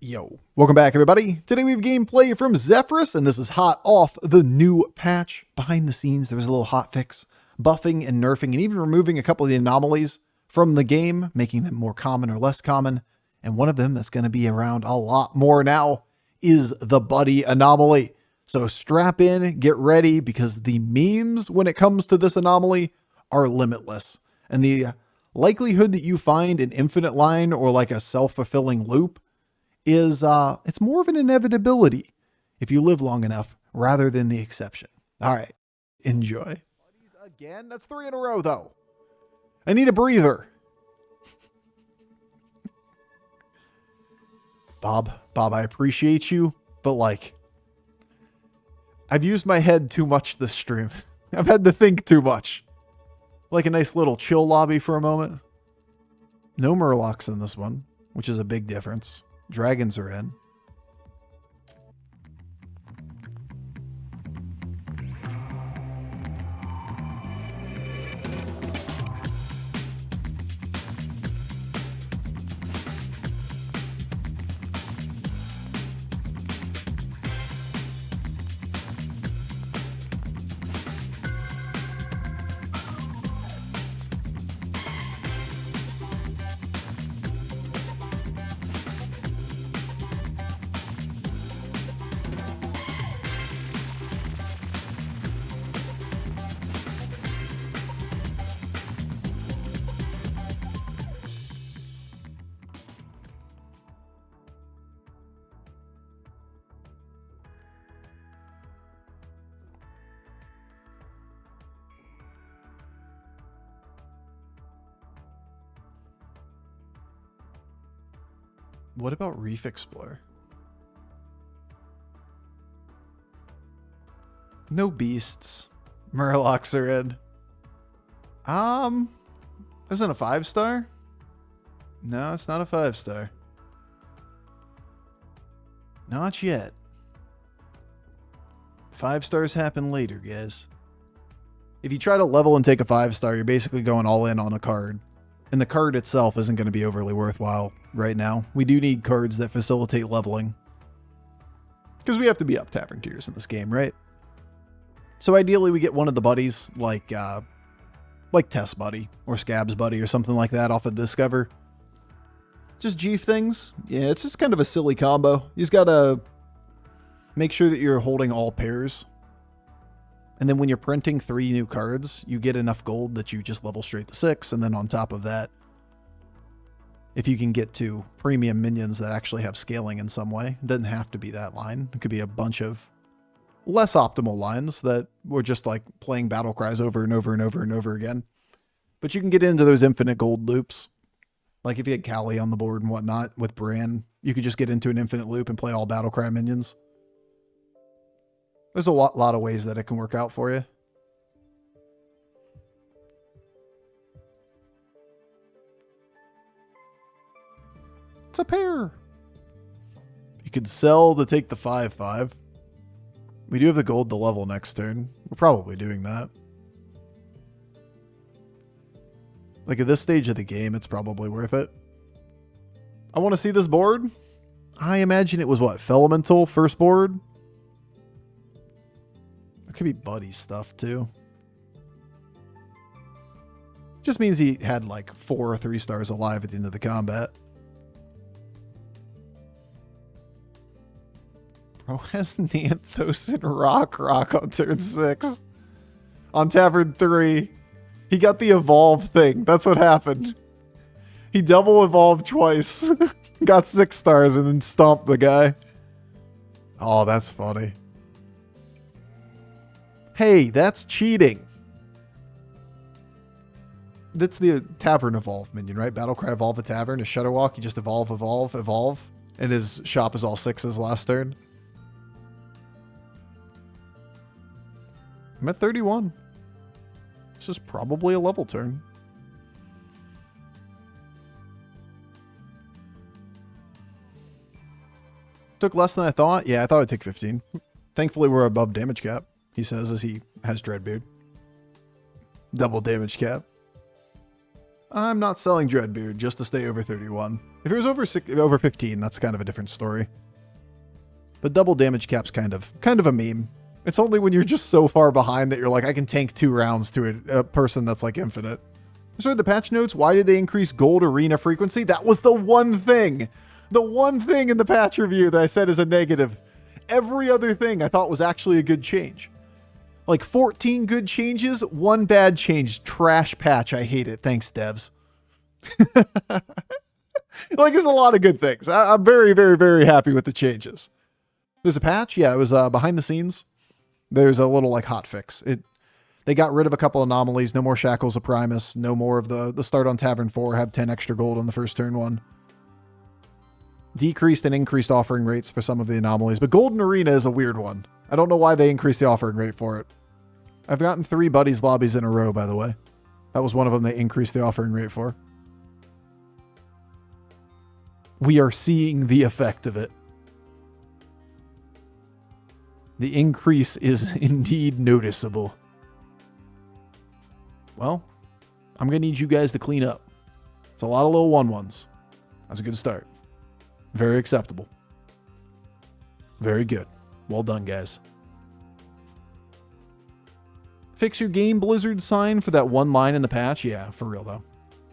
Yo, welcome back everybody. Today we have gameplay from Zephyrus, and this is hot off the new patch. Behind the scenes, there was a little hot fix, buffing and nerfing, and even removing a couple of the anomalies from the game, making them more common or less common. And one of them that's going to be around a lot more now is the buddy anomaly. So strap in, get ready, because the memes when it comes to this anomaly are limitless. And the likelihood that you find an infinite line or like a self-fulfilling loop is it's more of an inevitability if you live long enough rather than the exception. All right, enjoy. Again, that's 3 in a row though. I need a breather. Bob, I appreciate you, but like, I've used my head too much this stream. I've had to think too much. Like a nice little chill lobby for a moment. No murlocs in this one, which is a big difference. Dragons are in. What about Reef Explorer? No beasts. Murlocs are in. Isn't a 5-star? No, it's not a 5-star. Not yet. 5 stars happen later, guys. If you try to level and take a 5-star, you're basically going all in on a card. And the card itself isn't going to be overly worthwhile right now. We do need cards that facilitate leveling, because we have to be up tavern tiers in this game, right? So ideally we get one of the buddies, like Test Buddy or Scab's Buddy or something like that off of Discover. Just Jeef things. Yeah, it's just kind of a silly combo. You just got to make sure that you're holding all pairs. And then when you're printing 3 new cards, you get enough gold that you just level straight to 6. And then on top of that, if you can get to premium minions that actually have scaling in some way, it doesn't have to be that line. It could be a bunch of less optimal lines that were just like playing battle cries over and over and over and over again. But you can get into those infinite gold loops. Like if you had Kali on the board and whatnot with Bran, you could just get into an infinite loop and play all battle cry minions. There's a lot of ways that it can work out for you. It's a pair. You could sell to take the 5/5. We do have the gold to level next turn. We're probably doing that. Like at this stage of the game, it's probably worth it. I want to see this board. I imagine it was what? Felemental first board? It could be buddy stuff too. Just means he had like 4 or 3 stars alive at the end of the combat. Bro has Nanthos and Rock on turn 6. On Tavern 3. He got the evolve thing. That's what happened. He double evolved twice. Got 6 stars and then stomped the guy. Oh, that's funny. Hey, that's cheating. That's the Tavern Evolve minion, right? Battlecry Evolve a Tavern. A Shudderwalk, you just evolve. And his shop is all 6s last turn. I'm at 31. This is probably a level turn. Took less than I thought. Yeah, I thought it'd take 15. Thankfully, we're above damage cap, he says as he has Dreadbeard. Double damage cap. I'm not selling Dreadbeard just to stay over 31. If it was over 15, that's kind of a different story. But double damage cap's kind of a meme. It's only when you're just so far behind that you're like, I can tank 2 rounds to a person that's like infinite. So the patch notes, why did they increase gold arena frequency? That was the one thing. The one thing in the patch review that I said is a negative. Every other thing I thought was actually a good change. Like 14 good changes, 1 bad change. Trash patch. I hate it. Thanks, devs. Like, there's a lot of good things. I'm very, very, very happy with the changes. There's a patch. Yeah, it was behind the scenes. There's a little like hot fix. They got rid of a couple anomalies. No more Shackles of Primus. No more of the start on Tavern 4. Have 10 extra gold on the first turn 1. Decreased and increased offering rates for some of the anomalies. But Golden Arena is a weird one. I don't know why they increased the offering rate for it. I've gotten 3 buddies lobbies in a row, by the way. That was one of them they increased the offering rate for. We are seeing the effect of it. The increase is indeed noticeable. Well, I'm going to need you guys to clean up. It's a lot of little 1-1s. That's a good start. Very acceptable. Very good. Well done, guys. Fix your game Blizzard sign for that one line in the patch? Yeah, for real though.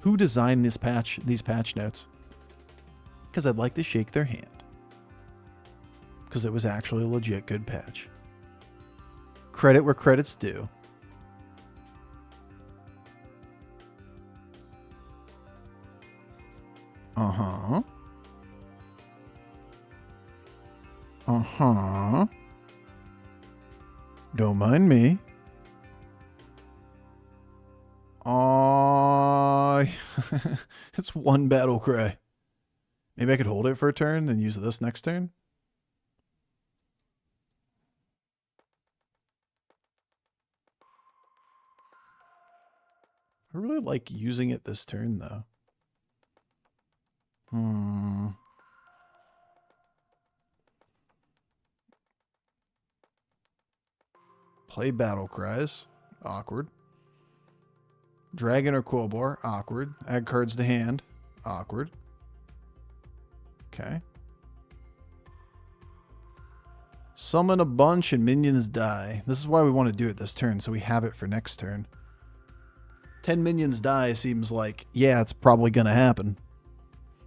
Who designed these patch notes? Because I'd like to shake their hand. Because it was actually a legit good patch. Credit where credit's due. Uh-huh. Uh-huh. Don't mind me. It's 1 battle cry. Maybe I could hold it for a turn and use this next turn. I really like using it this turn, though. Play battle cries. Awkward. Dragon or Quillbore. Awkward. Add cards to hand. Awkward. Okay. Summon a bunch and minions die. This is why we want to do it this turn, so we have it for next turn. 10 minions die seems like, yeah, it's probably going to happen.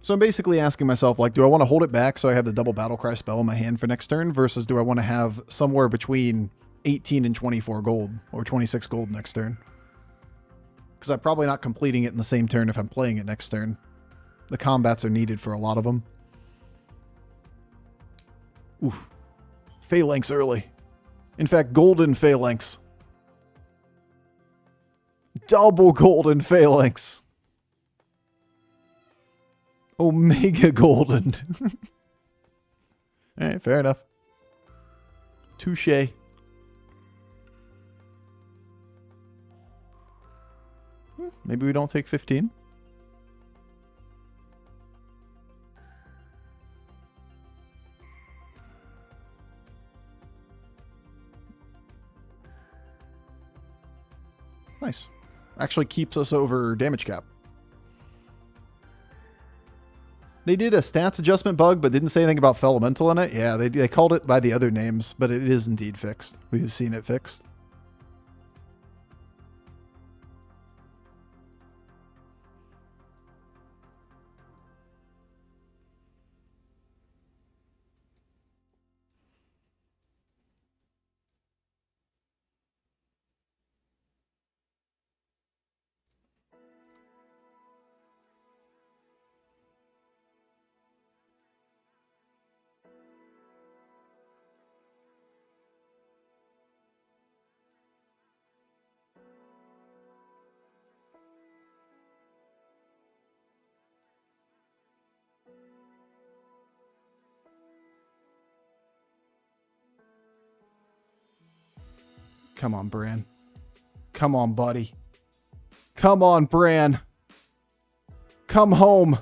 So I'm basically asking myself, like, do I want to hold it back so I have the double Battlecry spell in my hand for next turn, versus do I want to have somewhere between 18 and 24 gold, or 26 gold next turn? Because I'm probably not completing it in the same turn if I'm playing it next turn. The combats are needed for a lot of them. Oof. Phalanx early. In fact, golden Phalanx. Double golden Phalanx. Omega golden. Alright, fair enough. Touché. Maybe we don't take 15. Nice. Actually keeps us over damage cap. They did a stats adjustment bug, but didn't say anything about Felemental in it. Yeah, they called it by the other names, but it is indeed fixed. We've seen it fixed. Come on, Bran. Come on, buddy. Come on, Bran. Come home.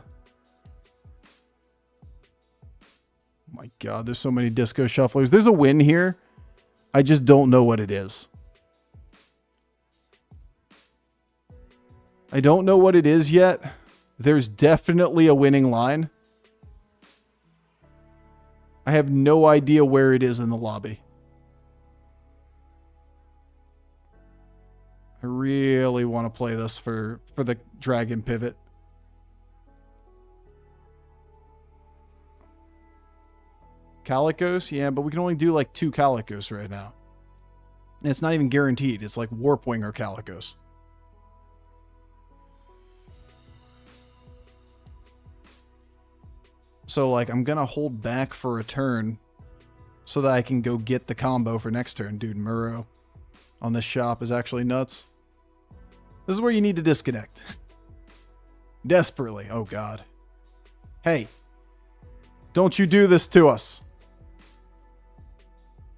Oh my God, there's so many disco shufflers. There's a win here. I just don't know what it is. I don't know what it is yet. There's definitely a winning line. I have no idea where it is in the lobby. I really want to play this for the dragon pivot. Calicos? Yeah, but we can only do like 2 Calicos right now. And it's not even guaranteed. It's like Warpwing or Calicos. So, like, I'm going to hold back for a turn so that I can go get the combo for next turn. Dude, Muro on this shop is actually nuts. This is where you need to disconnect. Desperately. Oh, God. Hey. Don't you do this to us.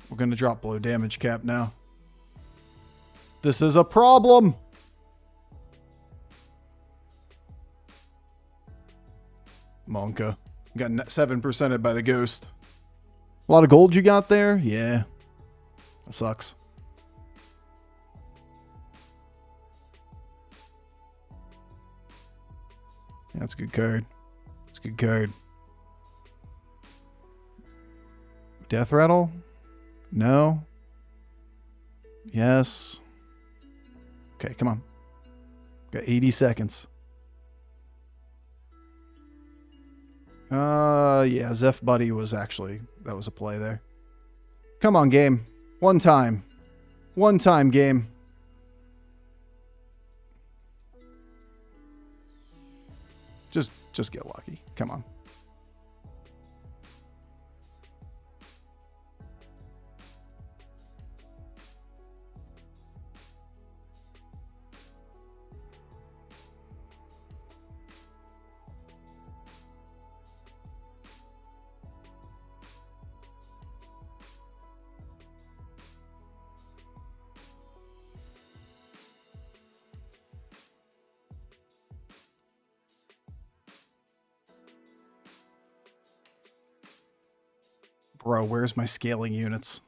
We're going to drop below damage cap now. This is a problem. Monka. Got 7%ed by the ghost. A lot of gold you got there? Yeah. That sucks. Yeah, that's a good card. It's a good card. Death Rattle? No. Yes. Okay, come on. Got 80 seconds. Yeah, Zeph Buddy was actually, that was a play there. Come on, game. One time. One time, game. Just get lucky. Come on. Bro, where's my scaling units?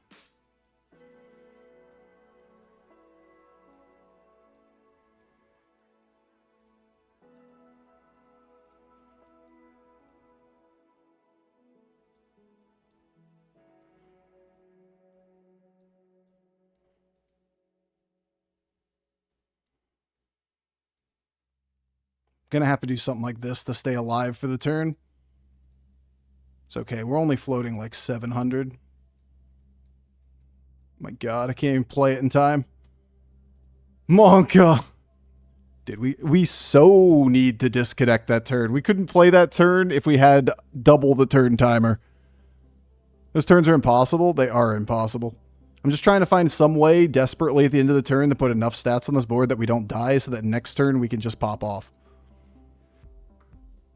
Gonna have to do something like this to stay alive for the turn. It's okay. We're only floating like 700. My God, I can't even play it in time. Monka. Dude, we so need to disconnect that turn. We couldn't play that turn if we had double the turn timer. Those turns are impossible. They are impossible. I'm just trying to find some way desperately at the end of the turn to put enough stats on this board that we don't die so that next turn we can just pop off.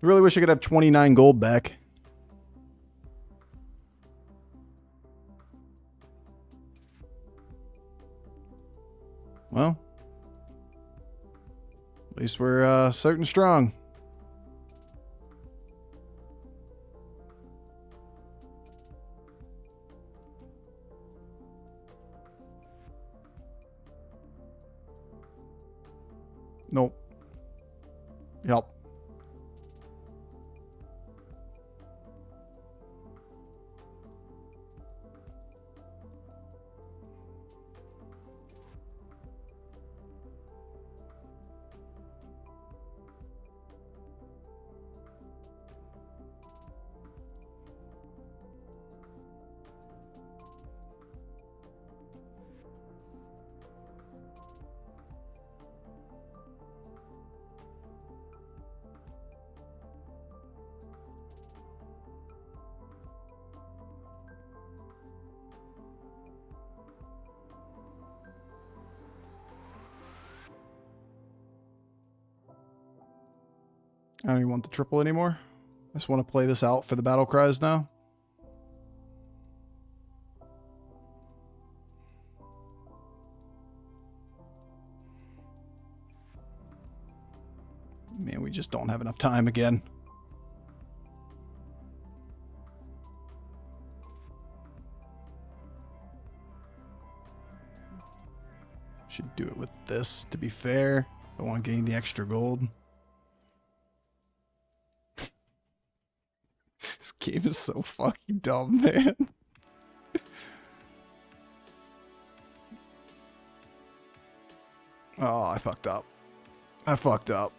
I really wish I could have 29 gold back. Well, at least we're certain strong. Nope. Yep. I don't even want the triple anymore. I just want to play this out for the battle cries now. Man, we just don't have enough time again. Should do it with this, to be fair. I want to gain the extra gold. Game is so fucking dumb, man. Oh, I fucked up. I fucked up.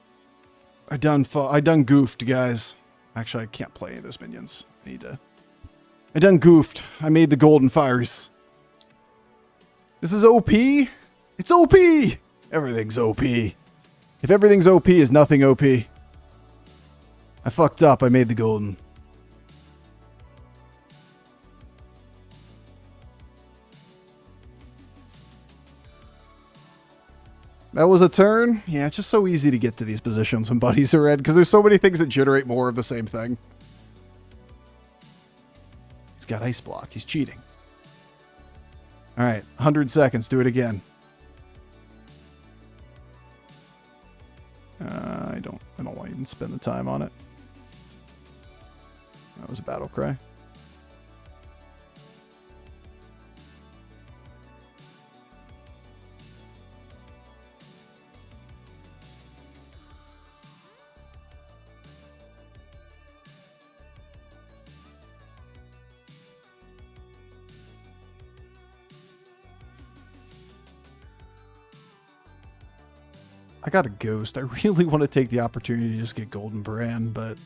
I done goofed, guys. Actually, I can't play any of those minions. I done goofed. I made the golden fires. This is OP? It's OP! Everything's OP. If everything's OP, is nothing OP. I fucked up. I made the golden. That was a turn? Yeah, it's just so easy to get to these positions when buddies are in, because there's so many things that generate more of the same thing. He's got ice block. He's cheating. Alright, 100 seconds. Do it again. I don't want to even spend the time on it. That was a battle cry. I got a ghost. I really want to take the opportunity to just get golden brand, but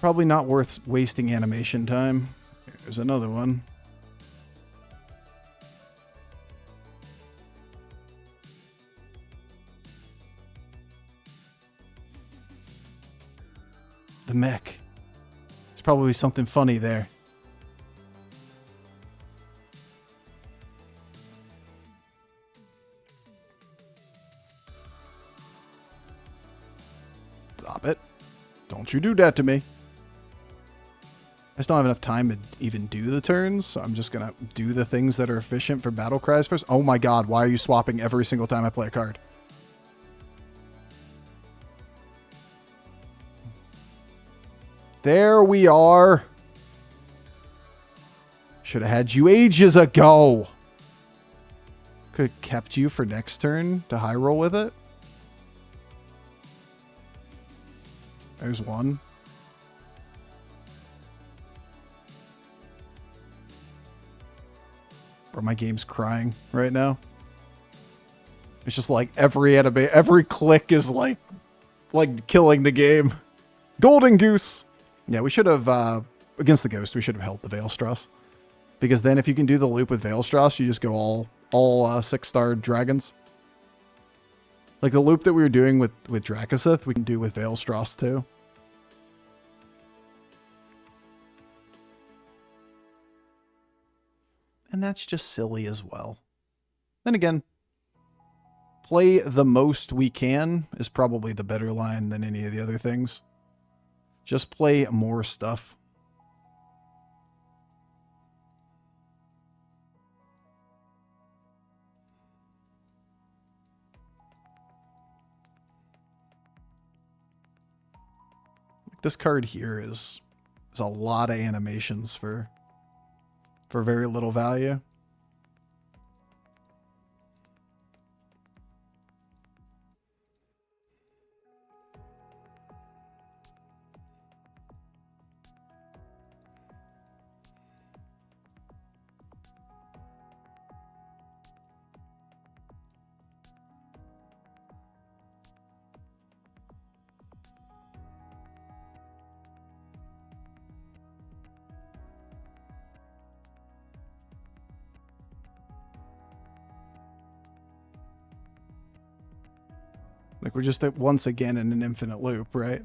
probably not worth wasting animation time. There's another one. The mech. There's probably something funny there. Stop it. Don't you do that to me. I just don't have enough time to even do the turns, so I'm just going to do the things that are efficient for battle cries first. Oh my god, why are you swapping every single time I play a card? There we are. Should have had you ages ago. Could have kept you for next turn to high roll with it. There's one. Bro, my game's crying right now. It's just like every click is like killing the game. Golden Goose. Yeah, we should have, against the Ghost, we should have held the Veilstrass. Because then if you can do the loop with Veilstrass, you just go all 6-star dragons. Like the loop that we were doing with Drakasith, we can do with Veilstrass too. And that's just silly as well. Then again, play the most we can is probably the better line than any of the other things. Just play more stuff. This card here is a lot of animations for very little value. Like, we're just once again in an infinite loop, right?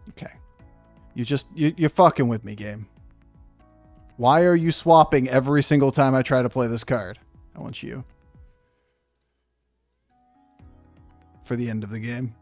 Okay. You're fucking with me, game. Why are you swapping every single time I try to play this card? I want you. For the end of the game.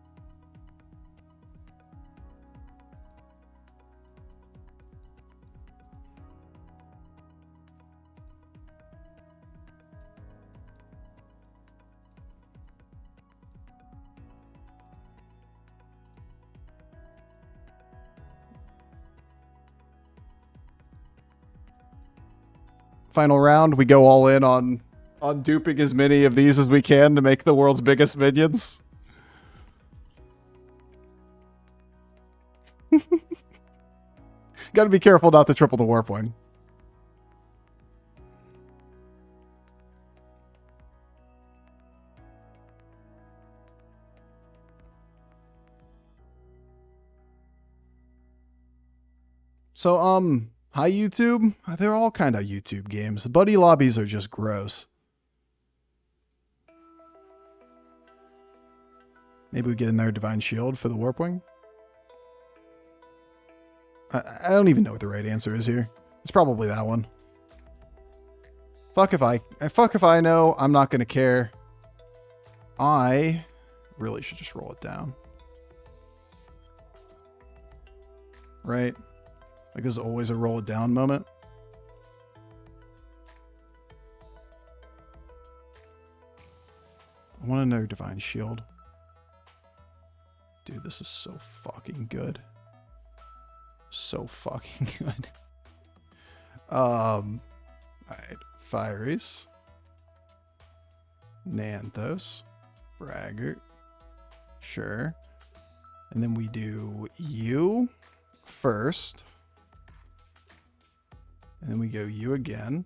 Final round, we go all in on on duping as many of these as we can to make the world's biggest minions. Got to be careful not to triple the warp wing. So, hi YouTube. They're all kind of YouTube games. The buddy lobbies are just gross. Maybe we get in there Divine Shield for the Warp Wing. I don't even know what the right answer is here. It's probably that one. Fuck if I know. I'm not gonna care. I really should just roll it down. Right? Like this is always a roll it down moment. I want another Divine Shield. Dude, this is so fucking good. So fucking good. Alright. Fireys. Nanthos. Braggart. Sure. And then we do you first. And then we go you again.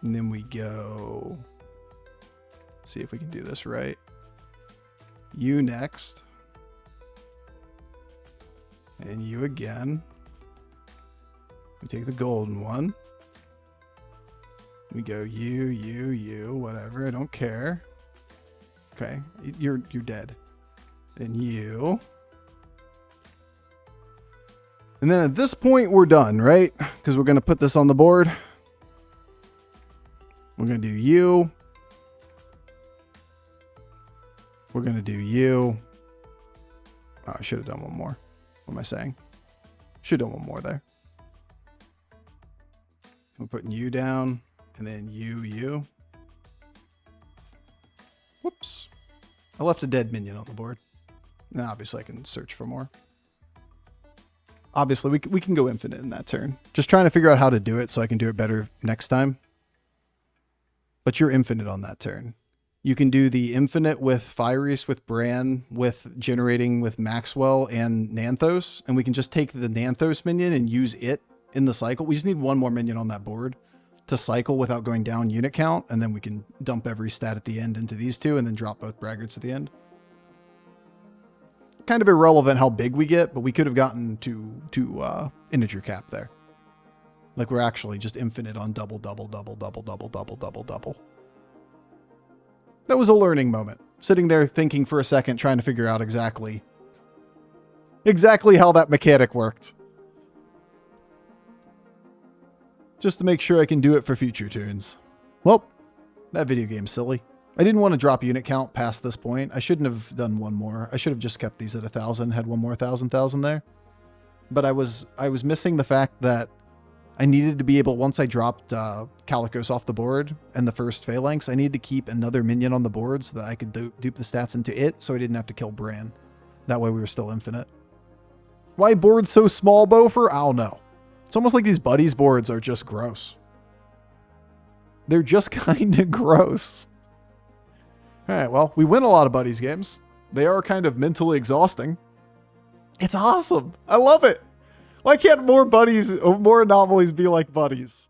And then we go... See if we can do this right. You next. And you again. We take the golden one. We go you, whatever. I don't care. Okay, you're dead. And you. And then at this point, we're done, right? Because we're going to put this on the board. We're going to do you. We're going to do you. Oh, I should have done one more. What am I saying? Should have done one more there. We're putting you down. And then you. Whoops. I left a dead minion on the board. Now, obviously, I can search for more. Obviously, we can go infinite in that turn. Just trying to figure out how to do it so I can do it better next time. But you're infinite on that turn. You can do the infinite with Fireys, with Bran, with generating with Maxwell and Nanthos. And we can just take the Nanthos minion and use it in the cycle. We just need one more minion on that board to cycle without going down unit count. And then we can dump every stat at the end into these two and then drop both braggarts at the end. Kind of irrelevant how big we get, but we could have gotten to integer cap there. Like we're actually just infinite on double. That was a learning moment. Sitting there thinking for a second, trying to figure out exactly how that mechanic worked. Just to make sure I can do it for future turns. Well, that video game's silly. I didn't want to drop unit count past this point. I shouldn't have done one more. I should have just kept these at 1,000, had one more 1,000 there. But I was missing the fact that I needed to be able, once I dropped Calicos off the board and the first Phalanx, I needed to keep another minion on the board so that I could dupe the stats into it so I didn't have to kill Bran. That way we were still infinite. Why boards so small, Bofur? I don't know. It's almost like these buddies boards are just gross. They're just kind of gross. All right, well, we win a lot of buddies games. They are kind of mentally exhausting. It's awesome. I love it. Why can't more buddies or more anomalies be like buddies?